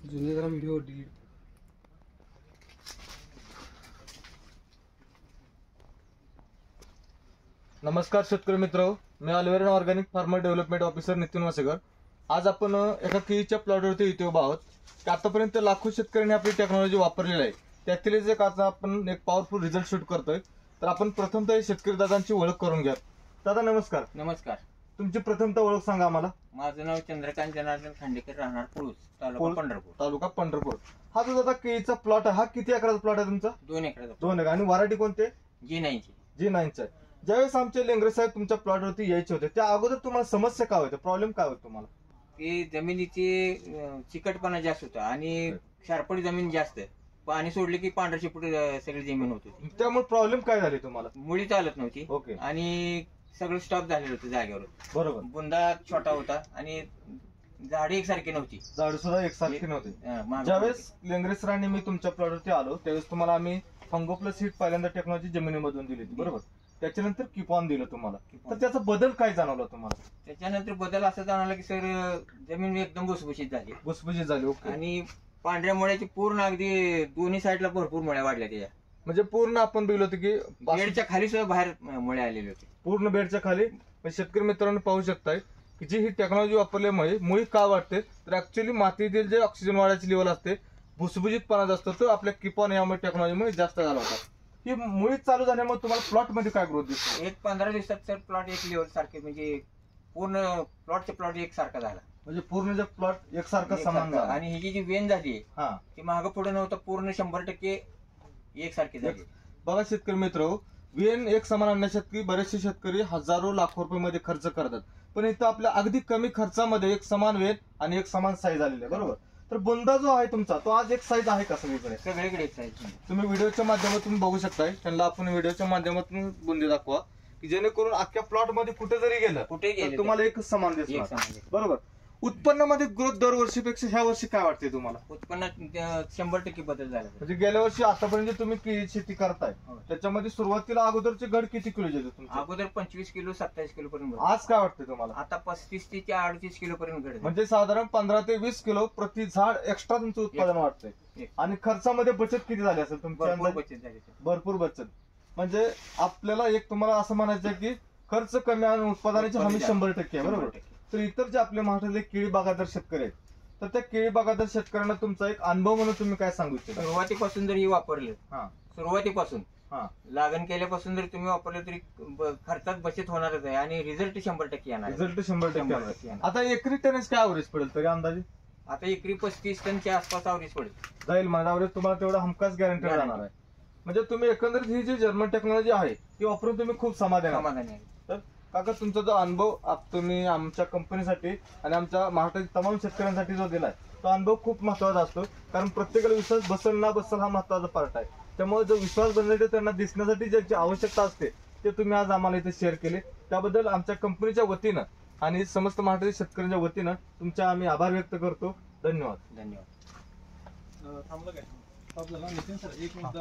जुने जरा video delete. नमस्कार शेतकरी मित्र, मी अल्वेरन organic farmer development officer Nitin Wasekar. आज आपण एका केळीच्या प्लॉटवरती येथे उभा आहोत की आतापर्यंत लाखो शेतकऱ्यांनी आपली टेक्नॉलॉजी वापरलेली आहे. त्यातीलच एक आता आपण एक पॉवरफुल रिझल्ट शूट करतोय. तर आपण प्रथमतः शेतकरी दादांची ओळख करून घ्या. दादा नमस्कार. नमस्कार. तुमची प्रथमतः ओळख सांगा आम्हाला. माझं नाव चंद्रकांत जनार्दन खांडेकर, राहणार पुळूस, तालुका पंढरपूर. हा जो दादा केळीचा प्लॉट आहे, हा किती एकराचा प्लॉट आहे तुमचा? 2 एकराचा. 2 एकर. आणि व्हरायटी कोणते? G9 आहे. ज्यावेळेस आमचे लेंगरे साहेब तुमच्या प्लॉटवरती यायचे होते त्या अगोदर तुम्हाला समस्या काय होत्या, प्रॉब्लेम काय होता तुम्हाला? की जमिनीची चिकटपणा जास्त होता आणि क्षारपडी जमीन जास्त, पाणी सोडले की पांढरा चिपट सगळी जमीन होती. त्यामुळे प्रॉब्लेम काय झाले तुम्हाला? मुळी चालत नव्हती. ओके. आणि सगळं स्टॉप झालेलं होतं जागेवर. बरोबर. बुंदा छोटा होता आणि झाडे एकसारखी नव्हती. झाड सुद्धा एकसारखी नव्हती. ज्यावेळेस लेंगरे सरांनी मी तुमच्या प्लॉटवरती आलो त्यावेळेस तुम्हाला आम्ही फंगो प्लस हिट पहिल्यांदा टेक्नॉलॉजी जमिनीमधून दिली, बरोबर? त्याच्यानंतर किपॉन दिलं तुम्हाला. तर त्याचा बदल काय जाणवला तुम्हाला? त्याच्यानंतर बदल असा जाणवला की सर जमीन एकदम भुसभुशीत झाली. भुसभुशीत झाली. ओके. आणि पांढऱ्या मुळ्याची पूर्ण अगदी दोन्ही साईडला भरपूर मुळ्या वाढल्या त्याच्या. म्हणजे पूर्ण आपण बघलो होतं की बेडच्या खाली सुद्धा बाहेर मुळे आलेले होते, पूर्ण बेडच्या खाली. शेतकरी मित्रांनो पाहू शकताय की जी ही टेक्नॉलॉजी वापरल्यामुळे मुळी का वाढते, तर ऍक्च्युअली मातीतील जे ऑक्सिजन वाढायची लेवल असते, भुसभुशीतपणा असतो, तो आपल्या किपॉन यामुळे टेक्नॉलॉजीमुळे जास्त झाला होता. ही मुळी चालू झाल्यामुळे तुम्हाला प्लॉट मध्ये काय ग्रोथ दिसतो? एक 15 दिवसात सर प्लॉट एक लेवल सारखे, म्हणजे पूर्ण प्लॉट एकसारखा झाला. म्हणजे पूर्ण जे प्लॉट एकसारखा समान झाला. आणि ही जी वेन झाली ती मागं पुढे नव्हतं, पूर्ण 100% एकसारखी झाली. बघा शेतकरी मित्र, वेन एक समान आणण्यासाठी बरेचसे शेतकरी हजारो लाखो रुपये मध्ये खर्च करतात, पण इथं आपल्या अगदी कमी खर्चामध्ये एक समान वेन आणि एक समान साईज आलेली आहे, बरोबर? तर बुंदा जो आहे तुमचा तो आज एक साईज आहे का सगळीकडे एक साईज? तुम्ही व्हिडिओच्या माध्यमातून बघू शकताय. त्यांना आपण व्हिडिओच्या माध्यमातून बुंदे दाखवा की जेणेकरून अख्ख्या प्लॉट मध्ये कुठे जरी गेलं तुम्हाला एक समान दिसणार, बरोबर? उत्पन्नामध्ये ग्रोथ दरवर्षीपेक्षा ह्या वर्षी काय वाटते तुम्हाला? उत्पन्नात 100% बदल झाला. म्हणजे गेल्या वर्षी आतापर्यंत तुम्ही केळी शेती करताय त्याच्यामध्ये सुरुवातीला अगोदरचे घड किती किलो येते तुमचे? अगोदर 25 किलो 27 किलो पर्यंत. आज काय वाटते तुम्हाला? आता 35 ते 38 किलो पर्यंत घड. म्हणजे साधारण 15 ते 20 किलो प्रति झाड एक्स्ट्रा तुमचं उत्पादन वाटतंय. आणि खर्चामध्ये बचत किती झाली असेल तुमची? भरपूर बचत. म्हणजे आपल्याला एक तुम्हाला असं म्हणायचं की खर्च कमी आणि उत्पादनाची हमी 100% आहे, बरोबर? तर इतर जे आपल्या महाराष्ट्रातले केळी बागायतदार शेतकरी आहेत, तर त्या केळी बागायतदार शेतकऱ्यांना तुमचा एक अनुभव म्हणून तुम्ही काय सांगू इच्छिता? सुरुवातीपासून जर ही वापरले, सुरुवातीपासून लागण केल्यापासून जर तुम्ही वापरले तरी खर्चात बचत होणारच आहे आणि रिझल्ट 100% येणार. रिझल्ट 100% आता एकरी टनेज काय अवरेज पडेल तरी अंदाजे? आता एकरी 35 टनच्या आसपास अवरेज पडेल. जाईल माझ्या अवरेज तुम्हाला तेवढा हमखास गॅरंटी राहणार आहे. म्हणजे तुम्ही एकंदरीत ही जी जर्मन टेक्नॉलॉजी आहे ती वापरून तुम्ही खूप समाधानी आहे. तर काका तुमचा जो अनुभव तुम्ही आमच्या कंपनीसाठी आणि आमच्या महाराष्ट्रातील तमाम शेतकऱ्यांसाठी जो दिलाय तो अनुभव खूप महत्वाचा असतो. कारण प्रत्येकाला विश्वास बसल ना बसल हा महत्वाचा पार्ट आहे. त्यामुळे जो विश्वास बनवण्यासाठी त्यांना दिसण्यासाठी ज्याची आवश्यकता असते ते तुम्ही आज आम्हाला इथे शेअर केले, त्याबद्दल आमच्या कंपनीच्या वतीनं आणि समस्त महाराष्ट्रातील शेतकऱ्यांच्या वतीनं तुमचे आम्ही आभार व्यक्त करतो. धन्यवाद. धन्यवाद.